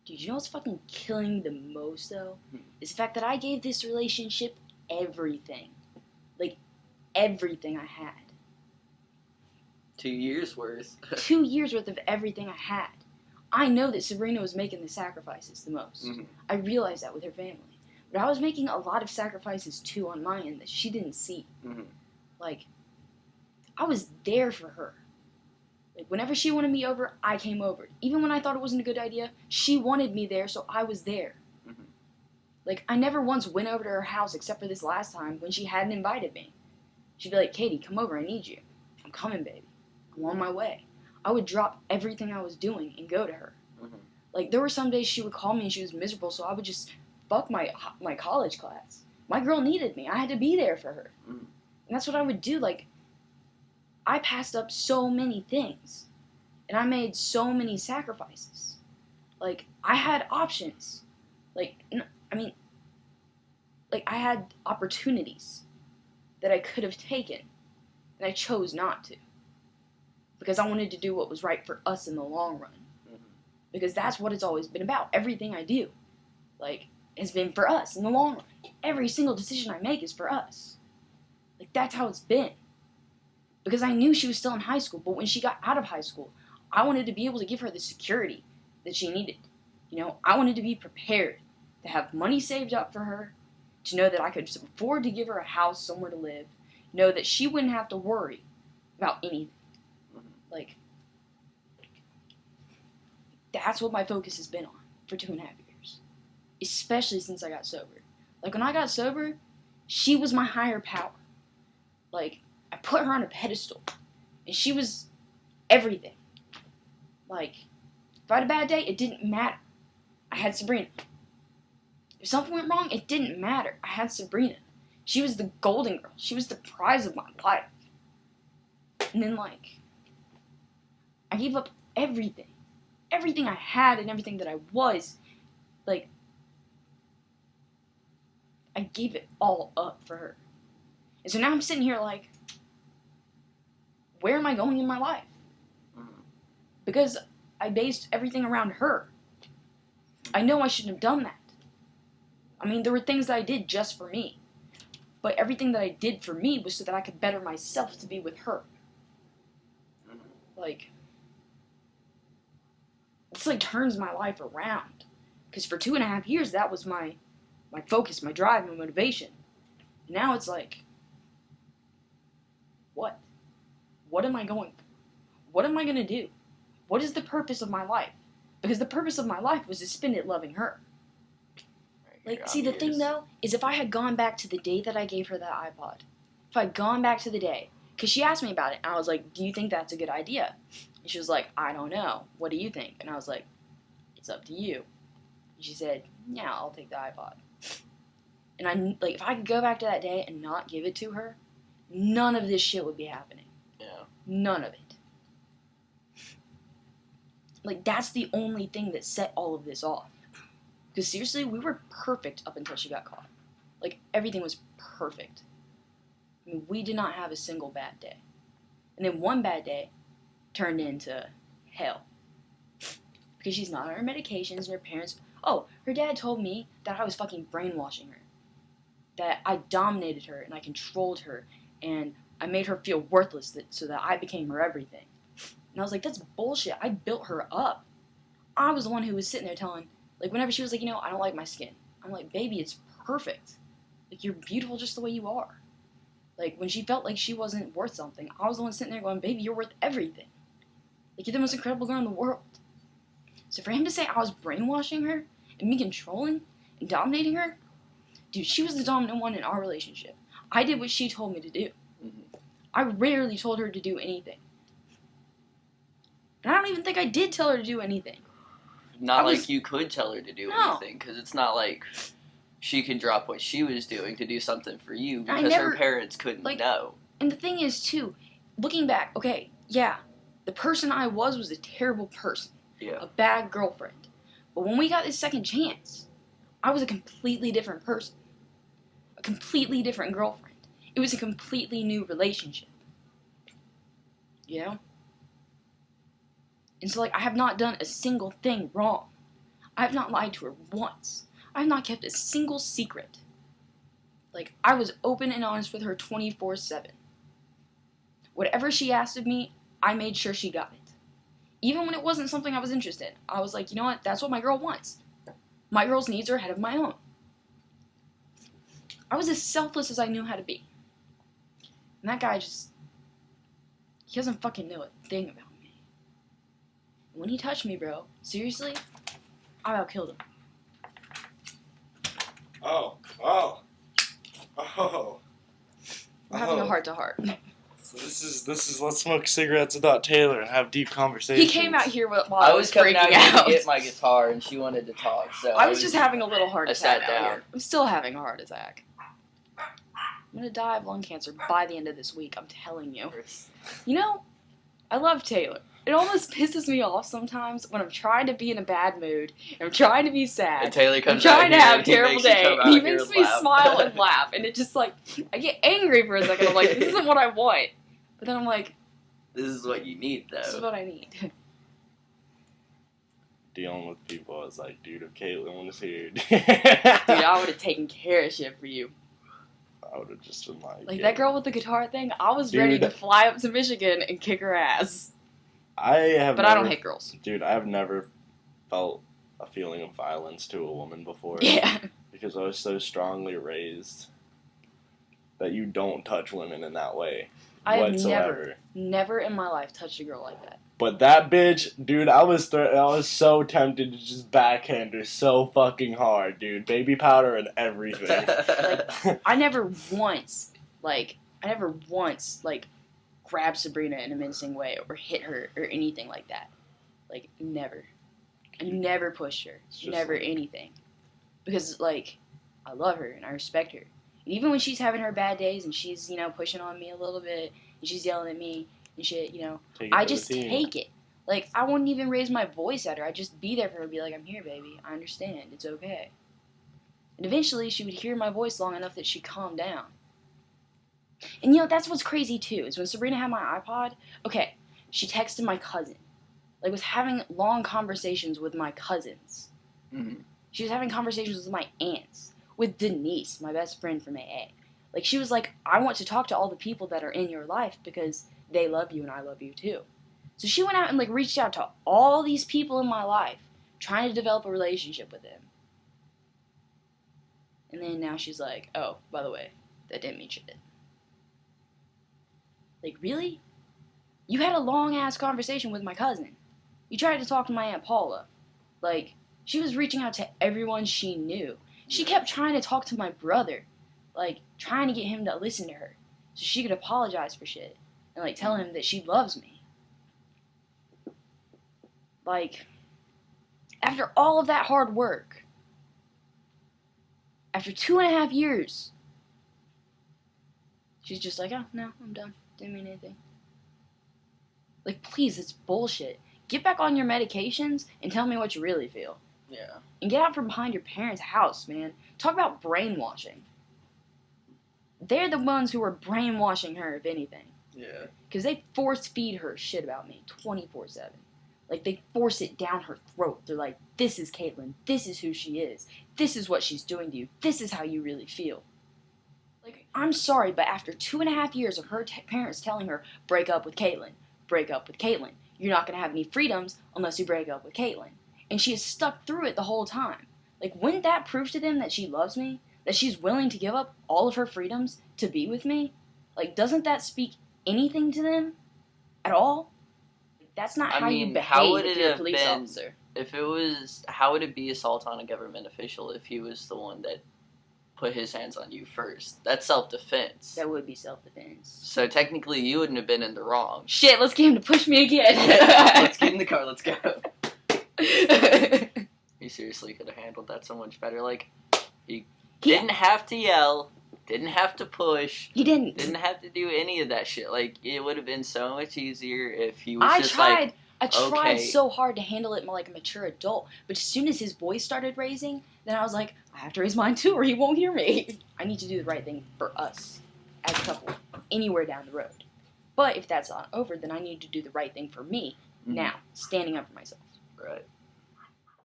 Dude, you know what's fucking killing me the most, though? Is the fact that I gave this relationship everything. Like, everything I had. 2 years worth. 2 years worth of everything I had. I know that Sabrina was making the sacrifices the most. Mm-hmm. I realized that with her family. But I was making a lot of sacrifices, too, on my end that she didn't see. Mm-hmm. Like, I was there for her. Like, whenever she wanted me over, I came over. Even when I thought it wasn't a good idea, she wanted me there, so I was there. Mm-hmm. Like, I never once went over to her house except for this last time when she hadn't invited me. She'd be like, Katie, come over, I need you. I'm coming, baby. I'm on my way. I would drop everything I was doing and go to her. Mm-hmm. Like, there were some days she would call me and she was miserable, so I would just fuck my college class. My girl needed me. I had to be there for her. Mm-hmm. And that's what I would do. Like, I passed up so many things. And I made so many sacrifices. Like, I had options. Like, I had opportunities that I could have taken. And I chose not to. Because I wanted to do what was right for us in the long run. Mm-hmm. Because that's what it's always been about. Everything I do, like, has been for us in the long run. Every single decision I make is for us. Like, that's how it's been. Because I knew she was still in high school, but when she got out of high school, I wanted to be able to give her the security that she needed. You know, I wanted to be prepared to have money saved up for her, to know that I could afford to give her a house, somewhere to live, know that she wouldn't have to worry about anything. Mm-hmm. Like, that's what my focus has been on for 2.5 years. Especially since I got sober. Like, when I got sober, she was my higher power. Like, I put her on a pedestal. And she was everything. Like, if I had a bad day, it didn't matter. I had Sabrina. If something went wrong, it didn't matter. I had Sabrina. She was the golden girl. She was the prize of my life. And then, like, I gave up everything. Everything I had and everything that I was. Like, I gave it all up for her. And so now I'm sitting here like, where am I going in my life? Mm-hmm. Because I based everything around her. I know I shouldn't have done that. I mean, there were things that I did just for me. But everything that I did for me was so that I could better myself to be with her. Mm-hmm. Like, it's like turns my life around. Because for 2.5 years, that was my focus, my drive, my motivation. And now it's like, what? What am I going for? What am I going to do? What is the purpose of my life? Because the purpose of my life was to spend it loving her. Like, see, the thing, though, is if I had gone back to the day that I gave her that iPod, if I'd gone back to the day, because she asked me about it, and I was like, do you think that's a good idea? And she was like, I don't know. What do you think? And I was like, it's up to you. And she said, yeah, I'll take the iPod. And if I could go back to that day and not give it to her, none of this shit would be happening. Yeah. None of it. Like, that's the only thing that set all of this off. Because seriously, we were perfect up until she got caught. Like, everything was perfect. I mean, we did not have a single bad day. And then one bad day turned into hell. Because she's not on her medications and her parents... Oh, her dad told me that I was fucking brainwashing her. That I dominated her and I controlled her and I made her feel worthless so that I became her everything. And I was like, that's bullshit. I built her up. I was the one who was sitting there telling... Like, whenever she was like, I don't like my skin. I'm like, baby, it's perfect. Like, you're beautiful just the way you are. Like, when she felt like she wasn't worth something, I was the one sitting there going, baby, you're worth everything. Like, you're the most incredible girl in the world. So for him to say I was brainwashing her and me controlling and dominating her, dude, she was the dominant one in our relationship. I did what she told me to do. Mm-hmm. I rarely told her to do anything. And I don't even think I did tell her to do anything. Not like you could tell her to do No. anything, because it's not like she can drop what she was doing to do something for you, because her parents couldn't know. And the thing is, too, looking back, okay, yeah, the person I was a terrible person. Yeah. A bad girlfriend. But when we got this second chance, I was a completely different person. A completely different girlfriend. It was a completely new relationship. You know? And so, like, I have not done a single thing wrong. I have not lied to her once. I have not kept a single secret. Like, I was open and honest with her 24/7. Whatever she asked of me, I made sure she got it. Even when it wasn't something I was interested in. I was like, you know what? That's what my girl wants. My girl's needs are ahead of my own. I was as selfless as I knew how to be. And that guy just... he doesn't fucking know a thing about me. When he touched me, bro, seriously, I about killed him. We're having a heart-to-heart. So this is let's smoke cigarettes without Taylor and have deep conversations. He came out here while I was coming freaking out to get my guitar, and she wanted to talk. So I was just having a little heart attack sat down. out here. I'm still having a heart attack. I'm gonna die of lung cancer by the end of this week, I'm telling you. You know, I love Taylor. It almost pisses me off sometimes when I'm trying to be in a bad mood, and I'm trying to be sad, and Taylor comes I'm trying to out have a here terrible day, and he makes me laugh. smile and laugh, and it just like, I get angry for a second, I'm like, this isn't what I want. But then I'm like, this is what you need, though. this is what I need. Dealing with people, I was like, dude, if Caitlin was here, Dude, I would have taken care of shit for you. I would have just been like... Like, yeah. that girl with the guitar thing, I was Dude. ready to fly up to Michigan and kick her ass. But I don't hate girls. Dude, I have never felt a feeling of violence to a woman before. Yeah. Because I was so strongly raised that you don't touch women in that way I have whatsoever. never in my life touched a girl like that. But that bitch, dude, I was so tempted to just backhand her so fucking hard, dude. Baby powder and everything. I never once, grabbed Sabrina in a menacing way or hit her or anything like that. Like, never. I never pushed her. Never like... anything. Because, like, I love her and I respect her. And even when she's having her bad days and she's, pushing on me a little bit and she's yelling at me and shit, I just take it. Like, I wouldn't even raise my voice at her. I'd just be there for her and be like, I'm here, baby. I understand. It's okay. And eventually, she would hear my voice long enough that she'd calm down. And, that's what's crazy, too, is when Sabrina had my iPod, okay, she texted my cousin. Like, was having long conversations with my cousins. Mm-hmm. She was having conversations with my aunts. With Denise, my best friend from AA. Like, she was like, I want to talk to all the people that are in your life because they love you and I love you, too. So she went out and, reached out to all these people in my life, trying to develop a relationship with them. And then now she's like, oh, by the way, that didn't mean shit. Like, really? You had a long-ass conversation with my cousin. You tried to talk to my Aunt Paula. Like, she was reaching out to everyone she knew. She kept trying to talk to my brother. Like, trying to get him to listen to her. So she could apologize for shit. And, tell him that she loves me. Like, after all of that hard work, after 2.5 years, she's just like, oh, no, I'm done. Didn't mean anything. Like, please, it's bullshit. Get back on your medications and tell me what you really feel. Yeah. And get out from behind your parents' house, man. Talk about brainwashing. They're the ones who are brainwashing her, if anything. Yeah. Because they force-feed her shit about me 24/7. Like, they force it down her throat. They're like, this is Caitlin. This is who she is. This is what she's doing to you. This is how you really feel. Like, I'm sorry, but after 2.5 years of her parents telling her, break up with Caitlin. Break up with Caitlin. You're not going to have any freedoms unless you break up with Caitlin. And she has stuck through it the whole time. Like, wouldn't that prove to them that she loves me? That she's willing to give up all of her freedoms to be with me? Like, doesn't that speak anything to them? At all? That's not how you behave if you're a police officer. If it was, how would it be assault on a government official if he was the one that put his hands on you first? That's self-defense. That would be self-defense. So technically, you wouldn't have been in the wrong. Shit, let's get him to push me again. Let's get in the car, let's go. He seriously could have handled that so much better. Like, he didn't have to yell, didn't have to push. He didn't have to do any of that shit. Like, it would have been so much easier if he was I tried so hard to handle it like a mature adult, but as soon as his voice started raising, then I was like, I have to raise mine too or he won't hear me. I need to do the right thing for us as a couple, anywhere down the road. But if that's not over, then I need to do the right thing for me now, standing up for myself. Right.